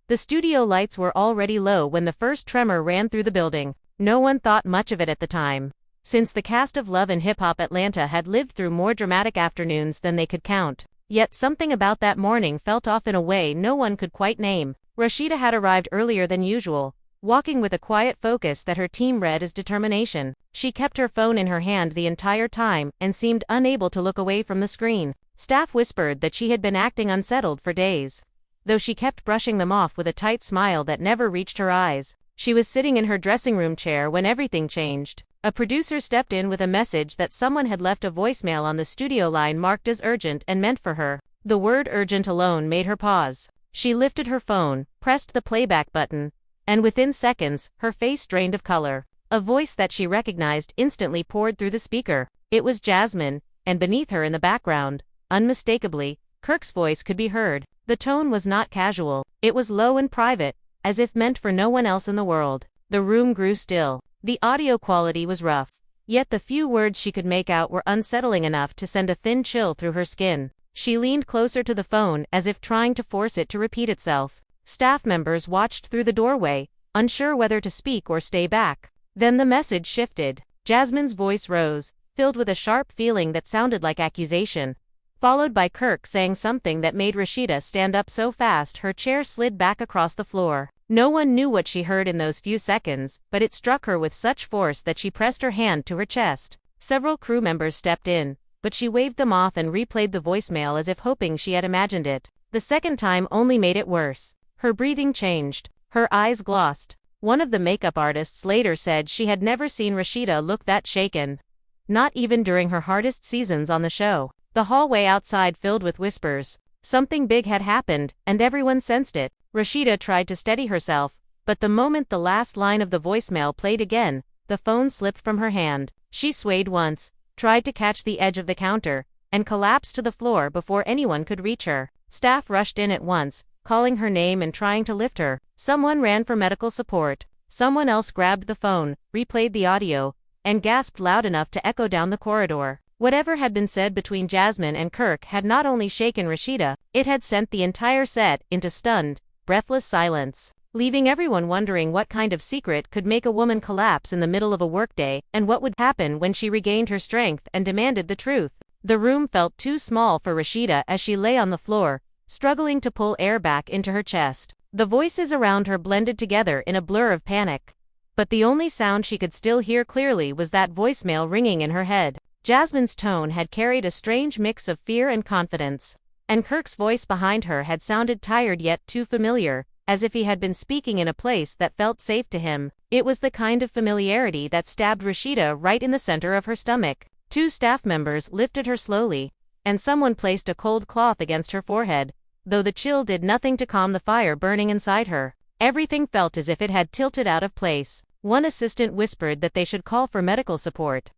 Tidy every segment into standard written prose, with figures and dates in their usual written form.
The studio lights were already low when the first tremor ran through the building. No one thought much of it at the time, since the cast of Love and Hip Hop Atlanta had lived through more dramatic afternoons than they could count. Yet something about that morning felt off in a way no one could quite name. Rasheeda had arrived earlier than usual, walking with a quiet focus that her team read as determination. She kept her phone in her hand the entire time and seemed unable to look away from the screen. Staff whispered that she had been acting unsettled for days, though she kept brushing them off with a tight smile that never reached her eyes. She was sitting in her dressing room chair when everything changed. A producer stepped in with a message that someone had left a voicemail on the studio line marked as urgent and meant for her. The word urgent alone made her pause. She lifted her phone, pressed the playback button, and within seconds, her face drained of color. A voice that she recognized instantly poured through the speaker. It was Jasmine, and beneath her in the background, unmistakably, Kirk's voice could be heard. The tone was not casual. It was low and private, as if meant for no one else in the world. The room grew still. The audio quality was rough, yet the few words she could make out were unsettling enough to send a thin chill through her skin. She leaned closer to the phone as if trying to force it to repeat itself. Staff members watched through the doorway, unsure whether to speak or stay back. Then the message shifted. Jasmine's voice rose, filled with a sharp feeling that sounded like accusation, followed by Kirk saying something that made Rasheeda stand up so fast her chair slid back across the floor. No one knew what she heard in those few seconds, but it struck her with such force that she pressed her hand to her chest. Several crew members stepped in, but she waved them off and replayed the voicemail as if hoping she had imagined it. The second time only made it worse. Her breathing changed. Her eyes glossed. One of the makeup artists later said she had never seen Rasheeda look that shaken, not even during her hardest seasons on the show. The hallway outside filled with whispers. Something big had happened, and everyone sensed it. Rasheeda tried to steady herself, but the moment the last line of the voicemail played again, the phone slipped from her hand. She swayed once, tried to catch the edge of the counter, and collapsed to the floor before anyone could reach her. Staff rushed in at once, calling her name and trying to lift her. Someone ran for medical support. Someone else grabbed the phone, replayed the audio, and gasped loud enough to echo down the corridor. Whatever had been said between Jasmine and Kirk had not only shaken Rasheeda, it had sent the entire set into stunned, breathless silence, leaving everyone wondering what kind of secret could make a woman collapse in the middle of a workday, and what would happen when she regained her strength and demanded the truth. The room felt too small for Rasheeda as she lay on the floor, struggling to pull air back into her chest. The voices around her blended together in a blur of panic, but the only sound she could still hear clearly was that voicemail ringing in her head. Jasmine's tone had carried a strange mix of fear and confidence, and Kirk's voice behind her had sounded tired yet too familiar, as if he had been speaking in a place that felt safe to him. It was the kind of familiarity that stabbed Rasheeda right in the center of her stomach. Two staff members lifted her slowly, and someone placed a cold cloth against her forehead, though the chill did nothing to calm the fire burning inside her. Everything felt as if it had tilted out of place. One assistant whispered that they should call for medical support,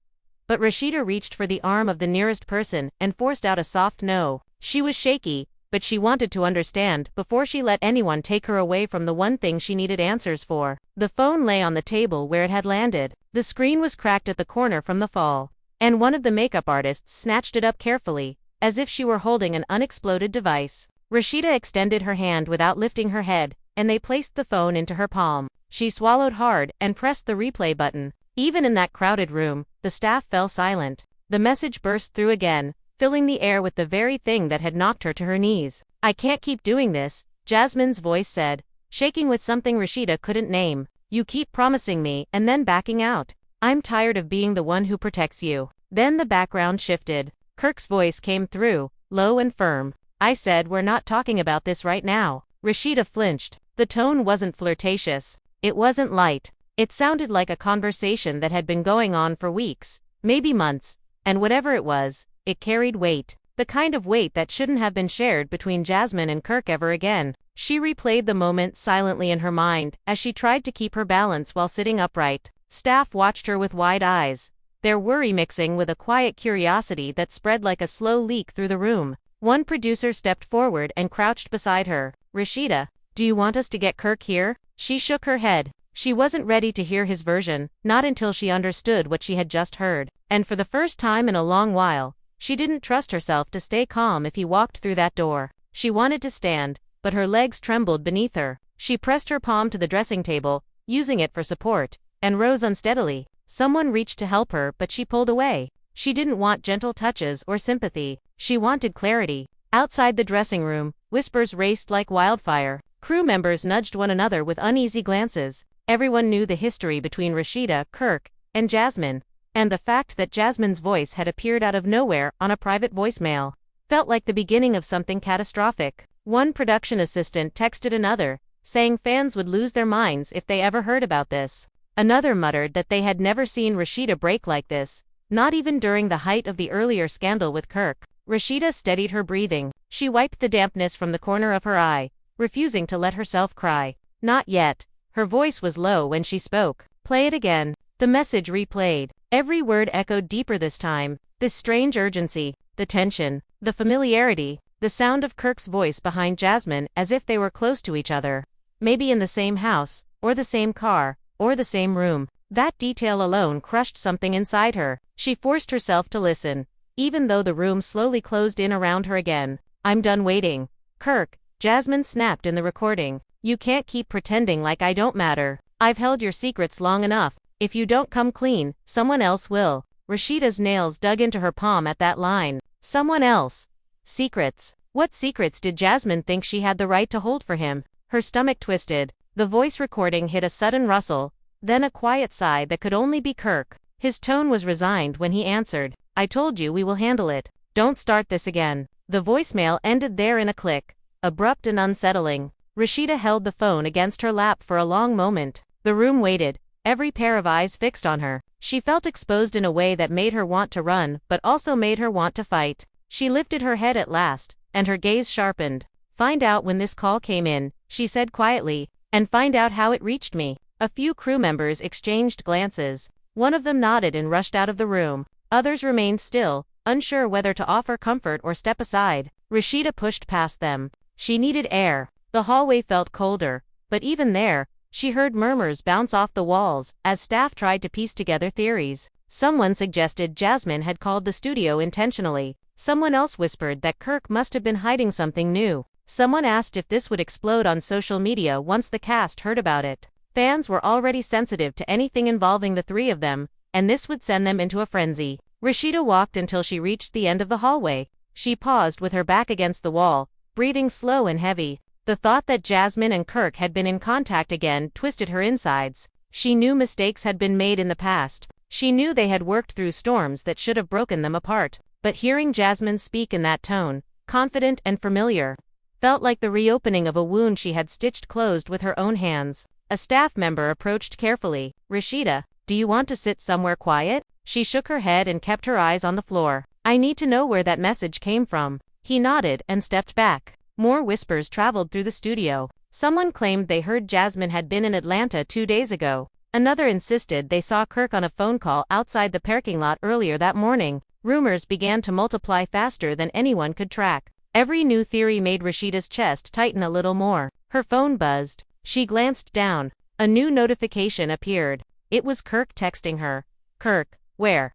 but Rasheeda reached for the arm of the nearest person and forced out a soft no. She was shaky, but she wanted to understand before she let anyone take her away from the one thing she needed answers for. The phone lay on the table where it had landed. The screen was cracked at the corner from the fall, and one of the makeup artists snatched it up carefully, as if she were holding an unexploded device. Rasheeda extended her hand without lifting her head, and they placed the phone into her palm. She swallowed hard and pressed the replay button. Even in that crowded room, the staff fell silent. The message burst through again, filling the air with the very thing that had knocked her to her knees. "I can't keep doing this," Jasmine's voice said, shaking with something Rasheeda couldn't name. "You keep promising me and then backing out. I'm tired of being the one who protects you." Then the background shifted. Kirk's voice came through, low and firm. "I said we're not talking about this right now." Rasheeda flinched. The tone wasn't flirtatious. It wasn't light. It sounded like a conversation that had been going on for weeks, maybe months, and whatever it was, it carried weight. The kind of weight that shouldn't have been shared between Jasmine and Kirk ever again. She replayed the moment silently in her mind as she tried to keep her balance while sitting upright. Staff watched her with wide eyes, their worry mixing with a quiet curiosity that spread like a slow leak through the room. One producer stepped forward and crouched beside her. "Rasheeda, do you want us to get Kirk here?" She shook her head. She wasn't ready to hear his version, not until she understood what she had just heard. And for the first time in a long while, she didn't trust herself to stay calm if he walked through that door. She wanted to stand, but her legs trembled beneath her. She pressed her palm to the dressing table, using it for support, and rose unsteadily. Someone reached to help her, but she pulled away. She didn't want gentle touches or sympathy. She wanted clarity. Outside the dressing room, whispers raced like wildfire. Crew members nudged one another with uneasy glances. Everyone knew the history between Rasheeda, Kirk, and Jasmine, and the fact that Jasmine's voice had appeared out of nowhere on a private voicemail felt like the beginning of something catastrophic. One production assistant texted another, saying fans would lose their minds if they ever heard about this. Another muttered that they had never seen Rasheeda break like this, not even during the height of the earlier scandal with Kirk. Rasheeda steadied her breathing. She wiped the dampness from the corner of her eye, refusing to let herself cry. Not yet. Her voice was low when she spoke. Play it again. The message replayed. Every word echoed deeper this time. This strange urgency, the tension, the familiarity, the sound of Kirk's voice behind Jasmine as if they were close to each other. Maybe in the same house, or the same car, or the same room. That detail alone crushed something inside her. She forced herself to listen, even though the room slowly closed in around her again. I'm done waiting. Kirk, Jasmine snapped in the recording. You can't keep pretending like I don't matter. I've held your secrets long enough. If you don't come clean, someone else will. Rasheeda's nails dug into her palm at that line. Someone else. Secrets. What secrets did Jasmine think she had the right to hold for him? Her stomach twisted. The voice recording hit a sudden rustle, then a quiet sigh that could only be Kirk. His tone was resigned when he answered. I told you we will handle it. Don't start this again. The voicemail ended there in a click, abrupt and unsettling. Rasheeda held the phone against her lap for a long moment. The room waited, every pair of eyes fixed on her. She felt exposed in a way that made her want to run, but also made her want to fight. She lifted her head at last, and her gaze sharpened. Find out when this call came in, she said quietly, and find out how it reached me. A few crew members exchanged glances. One of them nodded and rushed out of the room. Others remained still, unsure whether to offer comfort or step aside. Rasheeda pushed past them. She needed air. The hallway felt colder, but even there, she heard murmurs bounce off the walls as staff tried to piece together theories. Someone suggested Jasmine had called the studio intentionally. Someone else whispered that Kirk must have been hiding something new. Someone asked if this would explode on social media once the cast heard about it. Fans were already sensitive to anything involving the three of them, and this would send them into a frenzy. Rasheeda walked until she reached the end of the hallway. She paused with her back against the wall, breathing slow and heavy. The thought that Jasmine and Kirk had been in contact again twisted her insides. She knew mistakes had been made in the past. She knew they had worked through storms that should have broken them apart. But hearing Jasmine speak in that tone, confident and familiar, felt like the reopening of a wound she had stitched closed with her own hands. A staff member approached carefully. Rasheeda, do you want to sit somewhere quiet? She shook her head and kept her eyes on the floor. I need to know where that message came from. He nodded and stepped back. More whispers traveled through the studio. Someone claimed they heard Jasmine had been in Atlanta 2 days ago. Another insisted they saw Kirk on a phone call outside the parking lot earlier that morning. Rumors began to multiply faster than anyone could track. Every new theory made Rasheeda's chest tighten a little more. Her phone buzzed. She glanced down. A new notification appeared. It was Kirk texting her. Kirk, where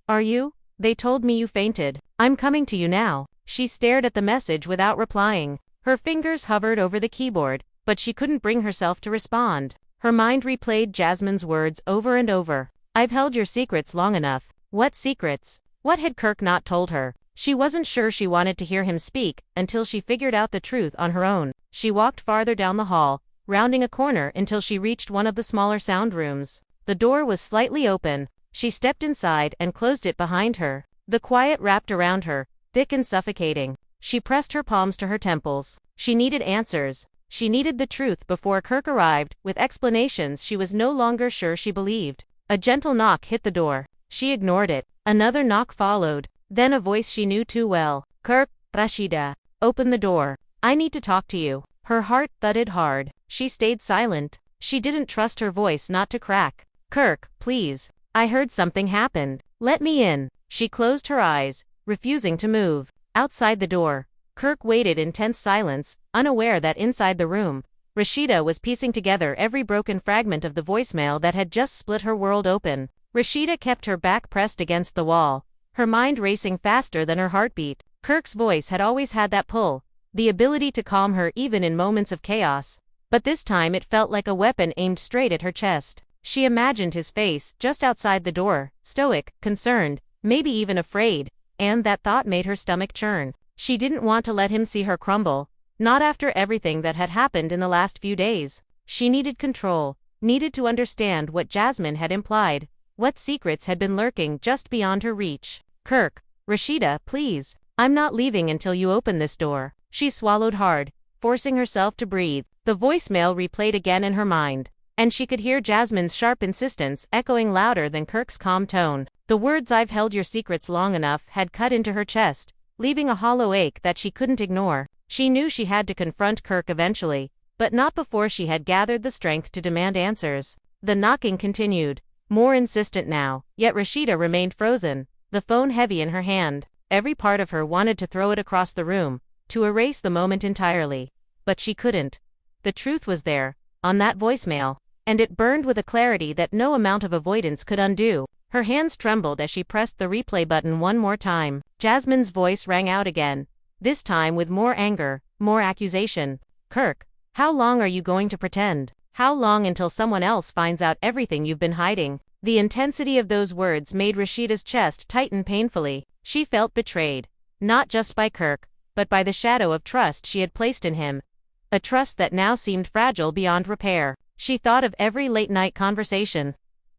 are you? They told me you fainted. I'm coming to you now. She stared at the message without replying. Her fingers hovered over the keyboard, but she couldn't bring herself to respond. Her mind replayed Jasmine's words over and over. I've held your secrets long enough. What secrets? What had Kirk not told her? She wasn't sure she wanted to hear him speak until she figured out the truth on her own. She walked farther down the hall, rounding a corner until she reached one of the smaller sound rooms. The door was slightly open. She stepped inside and closed it behind her. The quiet wrapped around her, thick and suffocating. She pressed her palms to her temples. She needed answers. She needed the truth before Kirk arrived, with explanations she was no longer sure she believed. A gentle knock hit the door. She ignored it. Another knock followed. Then a voice she knew too well. Kirk, Rasheeda. Open the door. I need to talk to you. Her heart thudded hard. She stayed silent. She didn't trust her voice not to crack. Kirk, please. I heard something happened. Let me in. She closed her eyes, refusing to move. Outside the door, Kirk waited in tense silence, unaware that inside the room, Rasheeda was piecing together every broken fragment of the voicemail that had just split her world open. Rasheeda kept her back pressed against the wall, her mind racing faster than her heartbeat. Kirk's voice had always had that pull, the ability to calm her even in moments of chaos. But this time it felt like a weapon aimed straight at her chest. She imagined his face, just outside the door, stoic, concerned, maybe even afraid, and that thought made her stomach churn. She didn't want to let him see her crumble, not after everything that had happened in the last few days. She needed control, needed to understand what Jasmine had implied, what secrets had been lurking just beyond her reach. Kirk, Rasheeda, please. I'm not leaving until you open this door. She swallowed hard, forcing herself to breathe. The voicemail replayed again in her mind, and she could hear Jasmine's sharp insistence echoing louder than Kirk's calm tone. The words "I've held your secrets long enough" had cut into her chest, leaving a hollow ache that she couldn't ignore. She knew she had to confront Kirk eventually, but not before she had gathered the strength to demand answers. The knocking continued, more insistent now, yet Rasheeda remained frozen, the phone heavy in her hand. Every part of her wanted to throw it across the room, to erase the moment entirely. But she couldn't. The truth was there, on that voicemail, and it burned with a clarity that no amount of avoidance could undo. Her hands trembled as she pressed the replay button one more time. Jasmine's voice rang out again, this time with more anger, more accusation. Kirk, how long are you going to pretend? How long until someone else finds out everything you've been hiding? The intensity of those words made Rasheeda's chest tighten painfully. She felt betrayed, not just by Kirk, but by the shadow of trust she had placed in him. A trust that now seemed fragile beyond repair. She thought of every late-night conversation,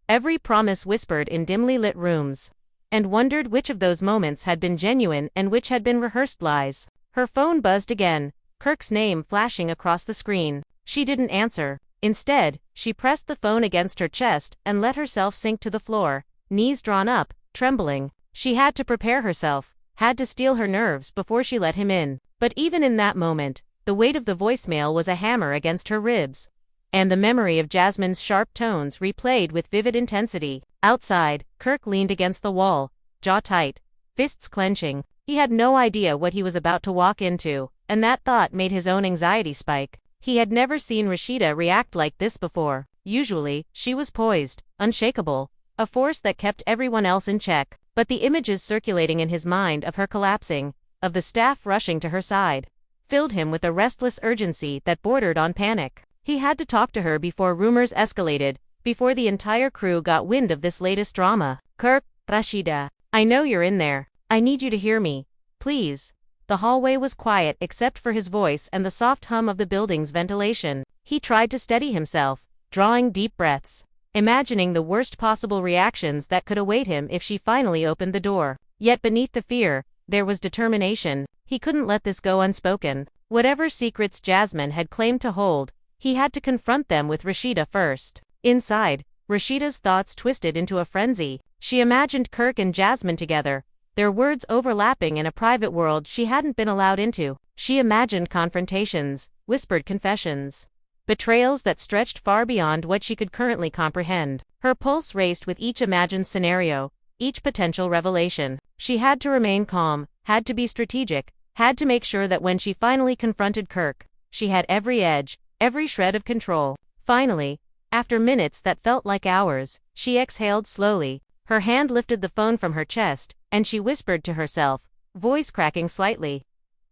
every promise whispered in dimly lit rooms, and wondered which of those moments had been genuine and which had been rehearsed lies. Her phone buzzed again, Kirk's name flashing across the screen. She didn't answer. Instead, she pressed the phone against her chest and let herself sink to the floor, knees drawn up, trembling. She had to prepare herself, had to steel her nerves before she let him in. But even in that moment, the weight of the voicemail was a hammer against her ribs, and the memory of Jasmine's sharp tones replayed with vivid intensity. Outside, Kirk leaned against the wall, jaw tight, fists clenching. He had no idea what he was about to walk into, and that thought made his own anxiety spike. He had never seen Rasheeda react like this before. Usually, she was poised, unshakable, a force that kept everyone else in check. But the images circulating in his mind of her collapsing, of the staff rushing to her side, filled him with a restless urgency that bordered on panic. He had to talk to her before rumors escalated, before the entire crew got wind of this latest drama. Kirk, Rasheeda, I know you're in there. I need you to hear me. Please. The hallway was quiet except for his voice and the soft hum of the building's ventilation. He tried to steady himself, drawing deep breaths, imagining the worst possible reactions that could await him if she finally opened the door. Yet beneath the fear, there was determination. He couldn't let this go unspoken. Whatever secrets Jasmine had claimed to hold, he had to confront them with Rasheeda first. Inside, Rasheeda's thoughts twisted into a frenzy. She imagined Kirk and Jasmine together, their words overlapping in a private world she hadn't been allowed into. She imagined confrontations, whispered confessions, betrayals that stretched far beyond what she could currently comprehend. Her pulse raced with each imagined scenario, each potential revelation. She had to remain calm, had to be strategic, had to make sure that when she finally confronted Kirk, she had every edge, every shred of control. Finally, after minutes that felt like hours, she exhaled slowly. Her hand lifted the phone from her chest, and she whispered to herself, voice cracking slightly,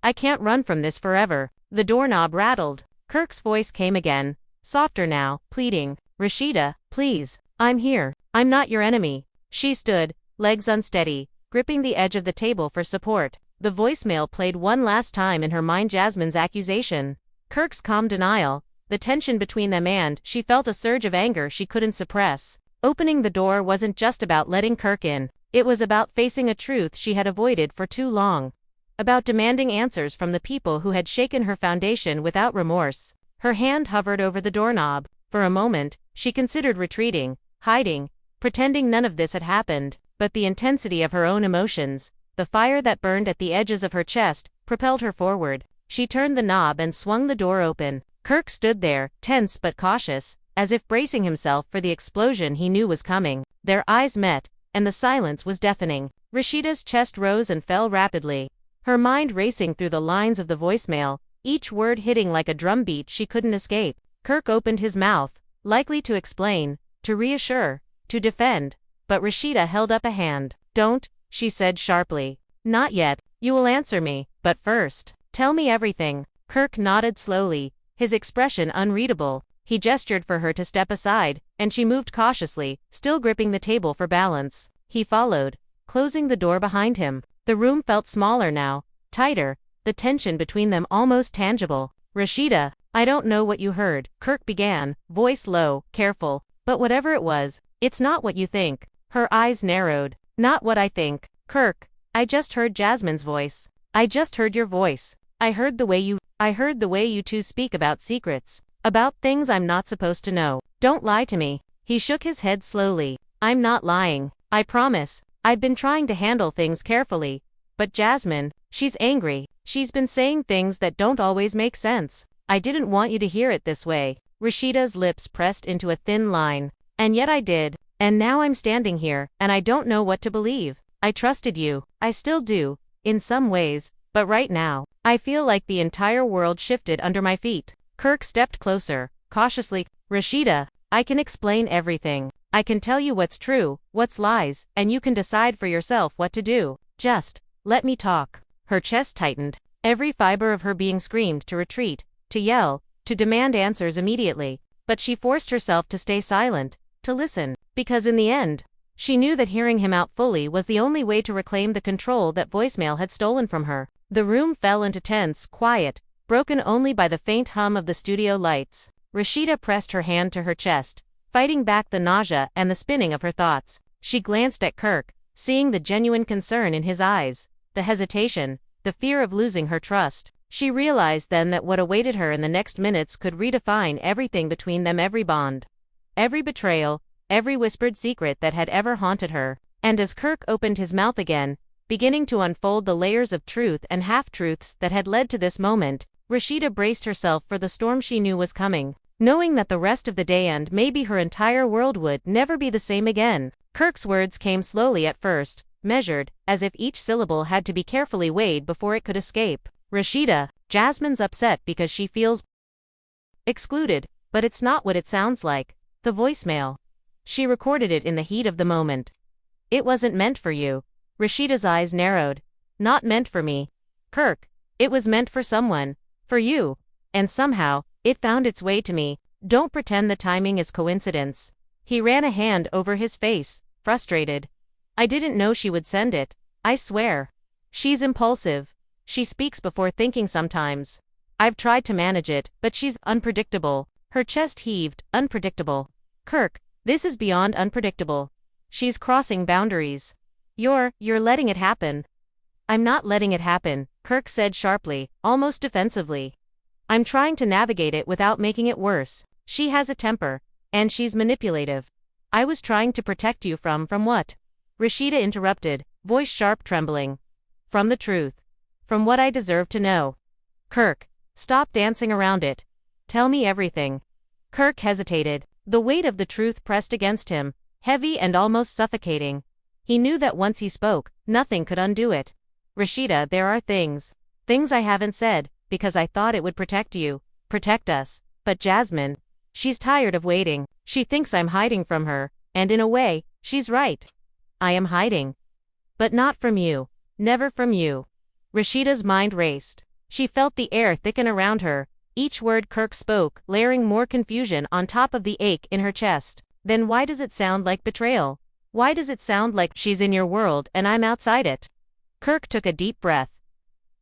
I can't run from this forever. The doorknob rattled. Kirk's voice came again, softer now, pleading, Rasheeda, please, I'm here. I'm not your enemy. She stood, legs unsteady, gripping the edge of the table for support. The voicemail played one last time in her mind, Jasmine's accusation, Kirk's calm denial, the tension between them, and she felt a surge of anger she couldn't suppress. Opening the door wasn't just about letting Kirk in. It was about facing a truth she had avoided for too long. About demanding answers from the people who had shaken her foundation without remorse. Her hand hovered over the doorknob. For a moment, she considered retreating, hiding, pretending none of this had happened. But the intensity of her own emotions, the fire that burned at the edges of her chest, propelled her forward. She turned the knob and swung the door open. Kirk stood there, tense but cautious, as if bracing himself for the explosion he knew was coming. Their eyes met, and the silence was deafening. Rasheeda's chest rose and fell rapidly, her mind racing through the lines of the voicemail, each word hitting like a drumbeat she couldn't escape. Kirk opened his mouth, likely to explain, to reassure, to defend, but Rasheeda held up a hand. Don't, she said sharply. Not yet. You will answer me, but first, tell me everything. Kirk nodded slowly, his expression unreadable. He gestured for her to step aside, and she moved cautiously, still gripping the table for balance. He followed, closing the door behind him. The room felt smaller now, tighter, the tension between them almost tangible. Rasheeda, I don't know what you heard, Kirk began, voice low, careful. But whatever it was, it's not what you think. Her eyes narrowed. Not what I think. Kirk, I just heard Jasmine's voice. I just heard your voice. I heard the way you two speak about secrets. About things I'm not supposed to know. Don't lie to me. He shook his head slowly. I'm not lying. I promise. I've been trying to handle things carefully. But Jasmine, she's angry. She's been saying things that don't always make sense. I didn't want you to hear it this way. Rasheeda's lips pressed into a thin line. And yet I did. And now I'm standing here, and I don't know what to believe. I trusted you. I still do. In some ways. But right now, I feel like the entire world shifted under my feet. Kirk stepped closer, cautiously. Rasheeda, I can explain everything. I can tell you what's true, what's lies, and you can decide for yourself what to do. Just, let me talk. Her chest tightened. Every fiber of her being screamed to retreat, to yell, to demand answers immediately. But she forced herself to stay silent, to listen, because in the end, she knew that hearing him out fully was the only way to reclaim the control that voicemail had stolen from her. The room fell into tense quiet, broken only by the faint hum of the studio lights. Rasheeda pressed her hand to her chest, fighting back the nausea and the spinning of her thoughts. She glanced at Kirk, seeing the genuine concern in his eyes, the hesitation, the fear of losing her trust. She realized then that what awaited her in the next minutes could redefine everything between them, every bond, every betrayal, every whispered secret that had ever haunted her. And as Kirk opened his mouth again, beginning to unfold the layers of truth and half-truths that had led to this moment, Rasheeda braced herself for the storm she knew was coming, knowing that the rest of the day and maybe her entire world would never be the same again. Kirk's words came slowly at first, measured, as if each syllable had to be carefully weighed before it could escape. Rasheeda, Jasmine's upset because she feels excluded, but it's not what it sounds like. The voicemail. She recorded it in the heat of the moment. It wasn't meant for you. Rasheeda's eyes narrowed. Not meant for me. Kirk, it was meant for someone. For you. And somehow, it found its way to me. Don't pretend the timing is coincidence. He ran a hand over his face, frustrated. I didn't know she would send it. I swear. She's impulsive. She speaks before thinking sometimes. I've tried to manage it, but she's unpredictable. Her chest heaved. Unpredictable. Kirk, this is beyond unpredictable. She's crossing boundaries. You're letting it happen. I'm not letting it happen, Kirk said sharply, almost defensively. I'm trying to navigate it without making it worse. She has a temper, and she's manipulative. I was trying to protect you from what? Rasheeda interrupted, voice sharp, trembling. From the truth. From what I deserve to know. Kirk, stop dancing around it. Tell me everything. Kirk hesitated. The weight of the truth pressed against him, heavy and almost suffocating. He knew that once he spoke, nothing could undo it. Rasheeda, there are things I haven't said, because I thought it would protect you, protect us. But Jasmine, she's tired of waiting. She thinks I'm hiding from her, and in a way, she's right. I am hiding. But not from you. Never from you. Rasheeda's mind raced. She felt the air thicken around her, each word Kirk spoke layering more confusion on top of the ache in her chest. Then why does it sound like betrayal? Why does it sound like she's in your world and I'm outside it? Kirk took a deep breath.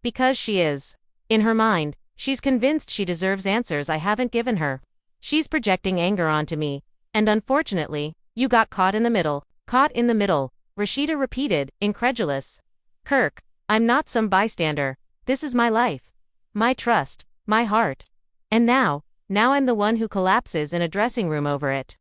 Because she is. In her mind, she's convinced she deserves answers I haven't given her. She's projecting anger onto me. And unfortunately, you got caught in the middle. Caught in the middle, Rasheeda repeated, incredulous. Kirk, I'm not some bystander. This is my life. My trust. My heart. And now I'm the one who collapses in a dressing room over it.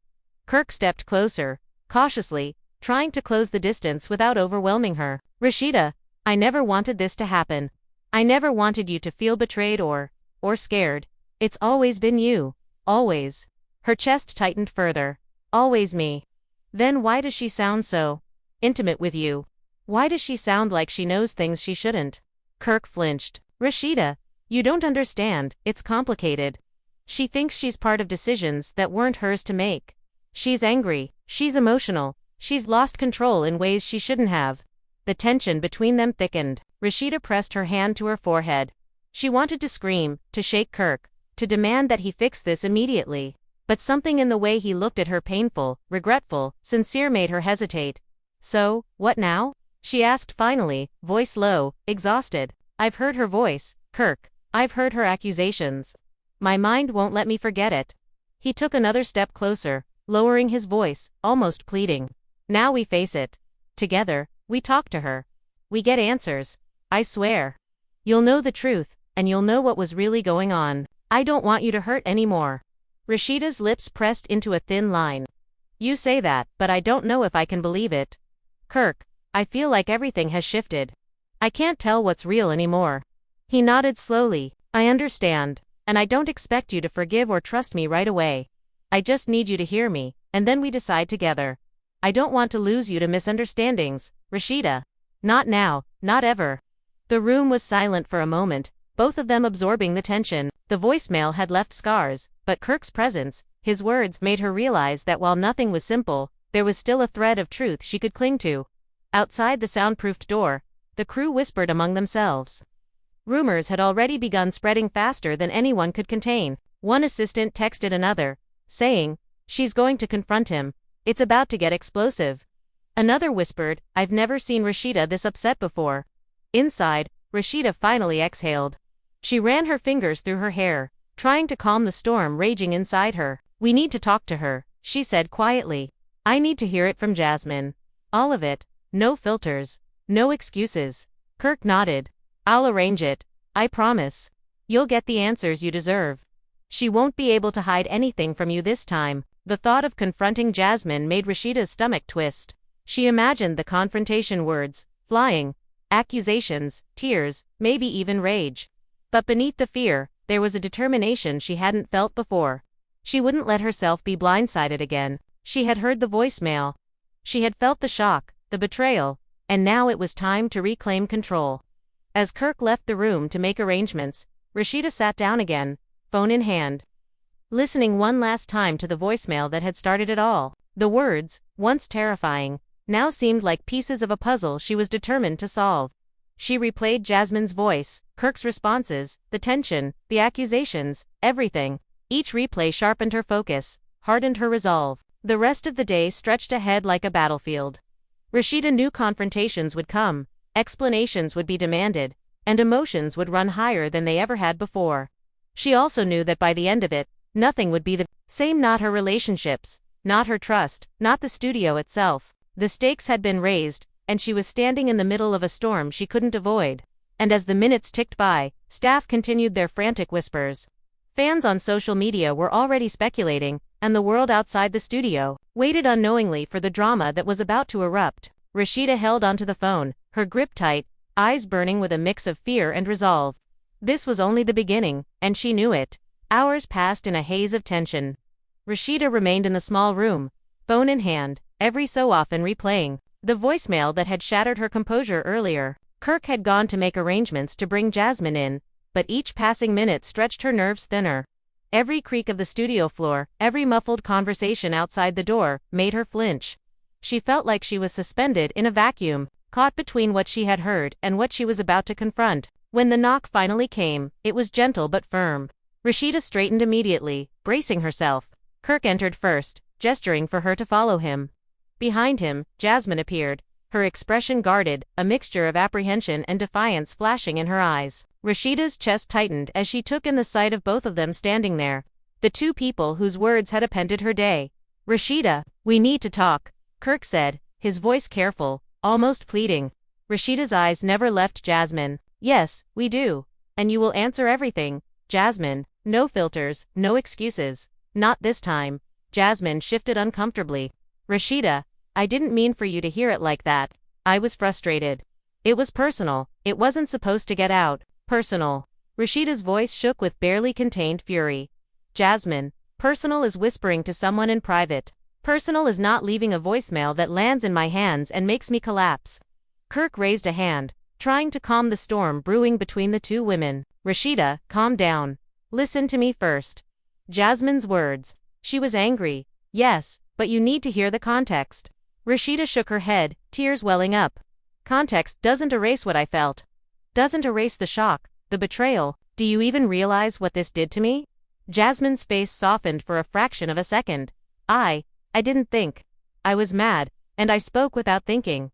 Kirk stepped closer, cautiously, trying to close the distance without overwhelming her. Rasheeda, I never wanted this to happen. I never wanted you to feel betrayed or scared. It's always been you. Always. Her chest tightened further. Always me. Then why does she sound so intimate with you? Why does she sound like she knows things she shouldn't? Kirk flinched. Rasheeda, you don't understand, it's complicated. She thinks she's part of decisions that weren't hers to make. She's angry, she's emotional, she's lost control in ways she shouldn't have. The tension between them thickened. Rasheeda pressed her hand to her forehead. She wanted to scream, to shake Kirk, to demand that he fix this immediately. But something in the way he looked at her, painful, regretful, sincere, made her hesitate. "So, what now?" she asked finally, voice low, exhausted. "I've heard her voice, Kirk. I've heard her accusations. My mind won't let me forget it." He took another step closer, lowering his voice, almost pleading. "Now we face it. Together, we talk to her. We get answers. I swear. You'll know the truth, and you'll know what was really going on. I don't want you to hurt anymore." Rasheeda's lips pressed into a thin line. "You say that, but I don't know if I can believe it. Kirk, I feel like everything has shifted. I can't tell what's real anymore." He nodded slowly. "I understand, and I don't expect you to forgive or trust me right away. I just need you to hear me, and then we decide together. I don't want to lose you to misunderstandings, Rasheeda. Not now, not ever." The room was silent for a moment, both of them absorbing the tension. The voicemail had left scars, but Kirk's presence, his words, made her realize that while nothing was simple, there was still a thread of truth she could cling to. Outside the soundproofed door, the crew whispered among themselves. Rumors had already begun spreading faster than anyone could contain. One assistant texted another, saying, "She's going to confront him. It's about to get explosive." Another whispered, "I've never seen Rasheeda this upset before." Inside, Rasheeda finally exhaled. She ran her fingers through her hair, trying to calm the storm raging inside her. "We need to talk to her," she said quietly. "I need to hear it from Jasmine. All of it. No filters. No excuses." Kirk nodded. "I'll arrange it. I promise. You'll get the answers you deserve. She won't be able to hide anything from you this time." The thought of confronting Jasmine made Rasheeda's stomach twist. She imagined the confrontation words, flying, accusations, tears, maybe even rage. But beneath the fear, there was a determination she hadn't felt before. She wouldn't let herself be blindsided again. She had heard the voicemail. She had felt the shock, the betrayal, and now it was time to reclaim control. As Kirk left the room to make arrangements, Rasheeda sat down again, phone in hand. Listening one last time to the voicemail that had started it all. The words, once terrifying, now seemed like pieces of a puzzle she was determined to solve. She replayed Jasmine's voice, Kirk's responses, the tension, the accusations, everything. Each replay sharpened her focus, hardened her resolve. The rest of the day stretched ahead like a battlefield. Rasheeda knew confrontations would come, explanations would be demanded, and emotions would run higher than they ever had before. She also knew that by the end of it, nothing would be the same. Not her relationships, not her trust, not the studio itself. The stakes had been raised, and she was standing in the middle of a storm she couldn't avoid. And as the minutes ticked by, staff continued their frantic whispers. Fans on social media were already speculating, and the world outside the studio waited unknowingly for the drama that was about to erupt. Rasheeda held onto the phone, her grip tight, eyes burning with a mix of fear and resolve. This was only the beginning, and she knew it. Hours passed in a haze of tension. Rasheeda remained in the small room, phone in hand, every so often replaying the voicemail that had shattered her composure earlier. Kirk had gone to make arrangements to bring Jasmine in, but each passing minute stretched her nerves thinner. Every creak of the studio floor, every muffled conversation outside the door, made her flinch. She felt like she was suspended in a vacuum, caught between what she had heard and what she was about to confront. When the knock finally came, it was gentle but firm. Rasheeda straightened immediately, bracing herself. Kirk entered first, gesturing for her to follow him. Behind him, Jasmine appeared, her expression guarded, a mixture of apprehension and defiance flashing in her eyes. Rasheeda's chest tightened as she took in the sight of both of them standing there. The two people whose words had upended her day. "Rasheeda, we need to talk," Kirk said, his voice careful, almost pleading. Rasheeda's eyes never left Jasmine. "Yes, we do. And you will answer everything, Jasmine. No filters, no excuses. Not this time." Jasmine shifted uncomfortably. "Rasheeda, I didn't mean for you to hear it like that. I was frustrated. It was personal. It wasn't supposed to get out. Personal." Rasheeda's voice shook with barely contained fury. "Jasmine, personal is whispering to someone in private. Personal is not leaving a voicemail that lands in my hands and makes me collapse." Kirk raised a hand, trying to calm the storm brewing between the two women. "Rasheeda, calm down. Listen to me first." Jasmine's words. She was angry. "Yes, but you need to hear the context." Rasheeda shook her head, tears welling up. "Context doesn't erase what I felt. Doesn't erase the shock, the betrayal. Do you even realize what this did to me? Jasmine's face softened for a fraction of a second. I didn't think. I was mad, and I spoke without thinking.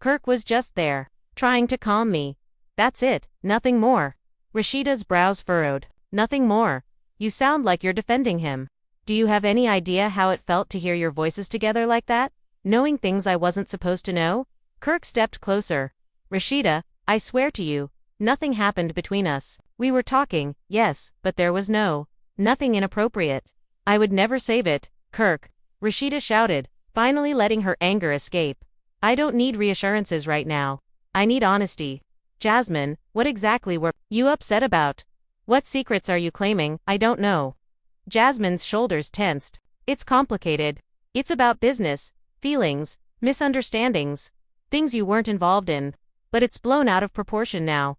Kirk was just there, trying to calm me. That's it, nothing more. Rasheeda's brows furrowed. Nothing more. You sound like you're defending him. Do you have any idea how it felt to hear your voices together like that? Knowing things I wasn't supposed to know? Kirk stepped closer. Rasheeda, I swear to you, nothing happened between us. We were talking, yes, but there was nothing inappropriate. I would never save it, Kirk. Rasheeda shouted, finally letting her anger escape. I don't need reassurances right now. I need honesty. Jasmine, what exactly were you upset about? What secrets are you claiming? I don't know. Jasmine's shoulders tensed. It's complicated. It's about business, feelings, misunderstandings, things you weren't involved in. But it's blown out of proportion now.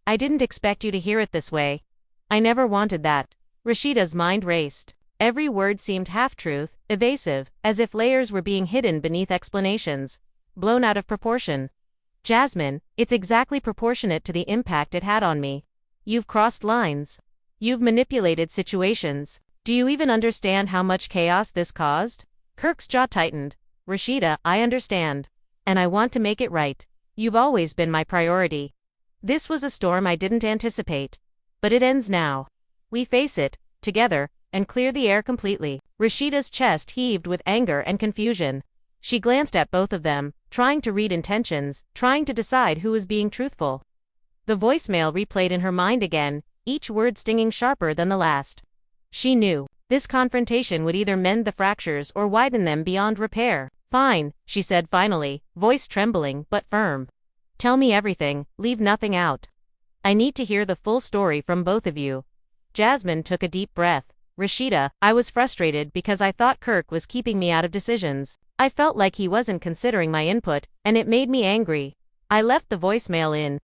I didn't expect you to hear it this way. I never wanted that. Rasheeda's mind raced. Every word seemed half-truth, evasive, as if layers were being hidden beneath explanations. Blown out of proportion. Jasmine, it's exactly proportionate to the impact it had on me. You've crossed lines. You've manipulated situations. Do you even understand how much chaos this caused? Kirk's jaw tightened. Rasheeda, I understand. And I want to make it right. You've always been my priority. This was a storm I didn't anticipate. But it ends now. We face it, together, and clear the air completely. Rasheeda's chest heaved with anger and confusion. She glanced at both of them, trying to read intentions, trying to decide who was being truthful. The voicemail replayed in her mind again, each word stinging sharper than the last. She knew. This confrontation would either mend the fractures or widen them beyond repair. Fine, she said finally, voice trembling but firm. Tell me everything, leave nothing out. I need to hear the full story from both of you. Jasmine took a deep breath. Rasheeda, I was frustrated because I thought Kirk was keeping me out of decisions. I felt like he wasn't considering my input, and it made me angry. I left the voicemail in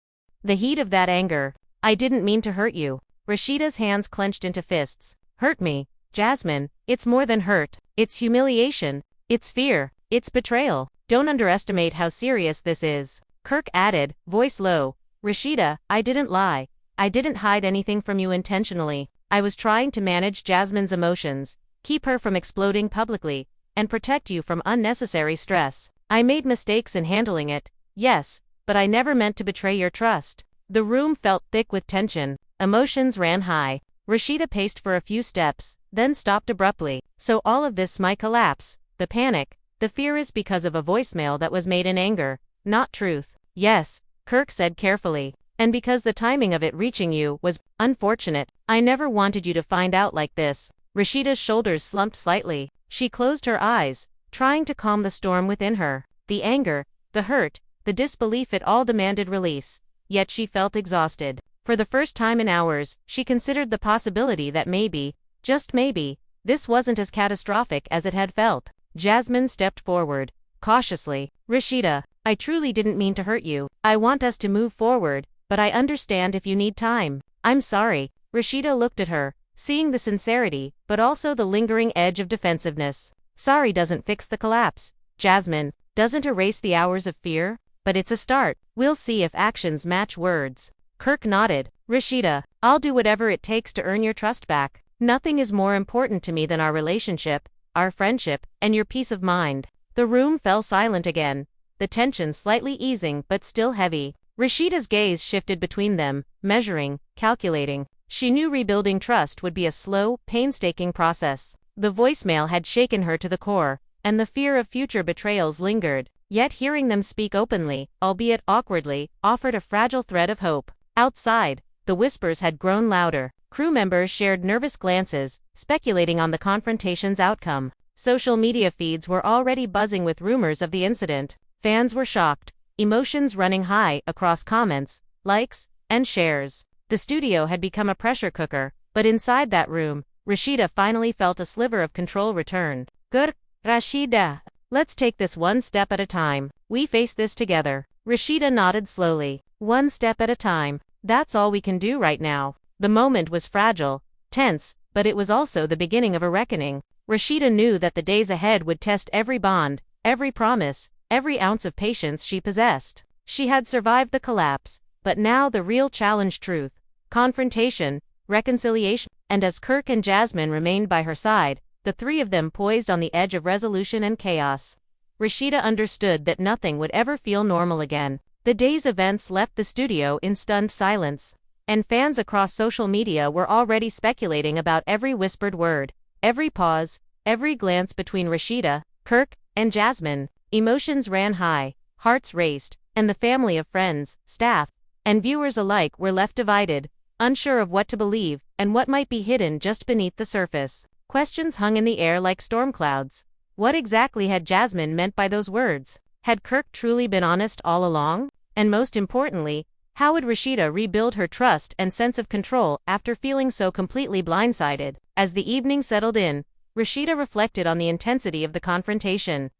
the heat of that anger. I didn't mean to hurt you. Rasheeda's hands clenched into fists. Hurt me? Jasmine, it's more than hurt. It's humiliation. It's fear. It's betrayal. Don't underestimate how serious this is. Kirk added, voice low. Rasheeda, I didn't lie. I didn't hide anything from you intentionally. I was trying to manage Jasmine's emotions, keep her from exploding publicly, and protect you from unnecessary stress. I made mistakes in handling it, yes, but I never meant to betray your trust. The room felt thick with tension. Emotions ran high. Rasheeda paced for a few steps, then stopped abruptly. So all of this might collapse. The panic, the fear is because of a voicemail that was made in anger, not truth. Yes, Kirk said carefully. And because the timing of it reaching you was unfortunate. I never wanted you to find out like this. Rasheeda's shoulders slumped slightly. She closed her eyes, trying to calm the storm within her. The anger, the hurt, the disbelief, it all demanded release. Yet she felt exhausted. For the first time in hours, she considered the possibility that maybe, just maybe, this wasn't as catastrophic as it had felt. Jasmine stepped forward, cautiously. Rasheeda, I truly didn't mean to hurt you. I want us to move forward, but I understand if you need time. I'm sorry. Rasheeda looked at her, seeing the sincerity, but also the lingering edge of defensiveness. Sorry doesn't fix the collapse. Jasmine, doesn't erase the hours of fear, but it's a start. We'll see if actions match words. Kirk nodded. Rasheeda, I'll do whatever it takes to earn your trust back. Nothing is more important to me than our relationship, our friendship, and your peace of mind. The room fell silent again, the tension slightly easing but still heavy. Rasheeda's gaze shifted between them, measuring, calculating. She knew rebuilding trust would be a slow, painstaking process. The voicemail had shaken her to the core, and the fear of future betrayals lingered. Yet hearing them speak openly, albeit awkwardly, offered a fragile thread of hope. Outside, the whispers had grown louder. Crew members shared nervous glances, speculating on the confrontation's outcome. Social media feeds were already buzzing with rumors of the incident. Fans were shocked, emotions running high across comments, likes, and shares. The studio had become a pressure cooker, but inside that room, Rasheeda finally felt a sliver of control return. Good, Rasheeda. Let's take this one step at a time. We face this together. Rasheeda nodded slowly. One step at a time. That's all we can do right now. The moment was fragile, tense, but it was also the beginning of a reckoning. Rasheeda knew that the days ahead would test every bond, every promise, every ounce of patience she possessed. She had survived the collapse, but now the real challenge, truth, confrontation, reconciliation. And as Kirk and Jasmine remained by her side, the three of them poised on the edge of resolution and chaos. Rasheeda understood that nothing would ever feel normal again. The day's events left the studio in stunned silence, and fans across social media were already speculating about every whispered word, every pause, every glance between Rasheeda, Kirk, and Jasmine. Emotions ran high, hearts raced, and the family of friends, staff, and viewers alike were left divided, unsure of what to believe and what might be hidden just beneath the surface. Questions hung in the air like storm clouds. What exactly had Jasmine meant by those words? Had Kirk truly been honest all along? And most importantly, how would Rasheeda rebuild her trust and sense of control after feeling so completely blindsided? As the evening settled in, Rasheeda reflected on the intensity of the confrontation,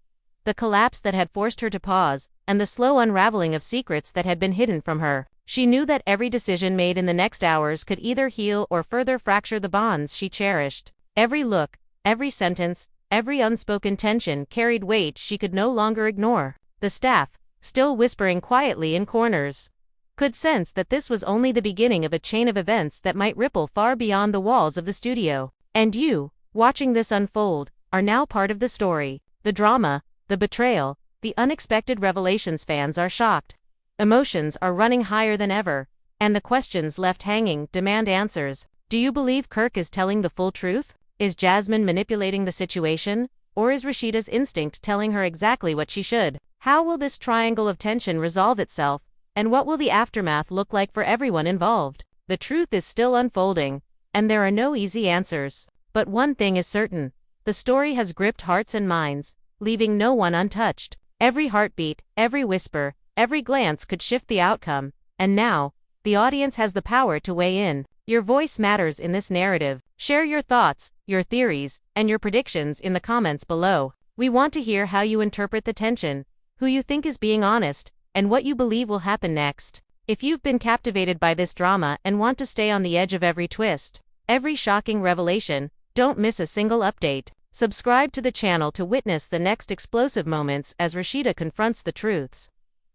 the collapse that had forced her to pause, and the slow unraveling of secrets that had been hidden from her. She knew that every decision made in the next hours could either heal or further fracture the bonds she cherished. Every look, every sentence, every unspoken tension carried weight she could no longer ignore. The staff, still whispering quietly in corners, could sense that this was only the beginning of a chain of events that might ripple far beyond the walls of the studio. And you, watching this unfold, are now part of the story. The drama, the betrayal, the unexpected revelations. Fans are shocked. Emotions are running higher than ever, and the questions left hanging demand answers. Do you believe Kirk is telling the full truth? Is Jasmine manipulating the situation? Or is Rasheeda's instinct telling her exactly what she should? How will this triangle of tension resolve itself, and what will the aftermath look like for everyone involved? The truth is still unfolding, and there are no easy answers. But one thing is certain: the story has gripped hearts and minds, leaving no one untouched. Every heartbeat, every whisper, every glance could shift the outcome, and now, the audience has the power to weigh in. Your voice matters in this narrative. Share your thoughts, your theories, and your predictions in the comments below. We want to hear how you interpret the tension, who you think is being honest, and what you believe will happen next. If you've been captivated by this drama and want to stay on the edge of every twist, every shocking revelation, don't miss a single update. Subscribe to the channel to witness the next explosive moments as Rasheeda confronts the truths,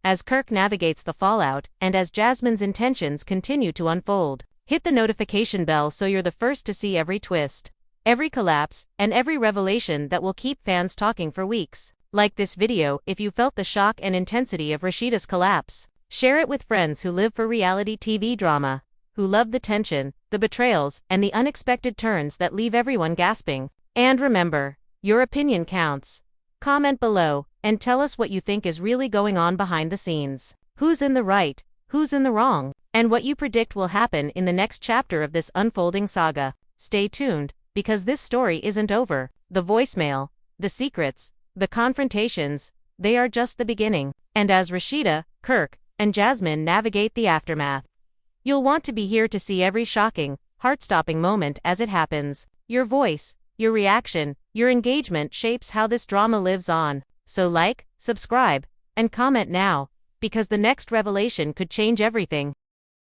as Kirk navigates the fallout, and as Jasmine's intentions continue to unfold. Hit the notification bell so you're the first to see every twist, every collapse, and every revelation that will keep fans talking for weeks. Like this video if you felt the shock and intensity of Rasheeda's collapse. Share it with friends who live for reality TV drama, who love the tension, the betrayals, and the unexpected turns that leave everyone gasping. And remember, your opinion counts. Comment below, and tell us what you think is really going on behind the scenes. Who's in the right, who's in the wrong, and what you predict will happen in the next chapter of this unfolding saga. Stay tuned, because this story isn't over. The voicemail, the secrets, the confrontations, they are just the beginning. And as Rasheeda, Kirk, and Jasmine navigate the aftermath, you'll want to be here to see every shocking, heart-stopping moment as it happens. Your voice, your reaction, your engagement shapes how this drama lives on. So like, subscribe, and comment now, because the next revelation could change everything.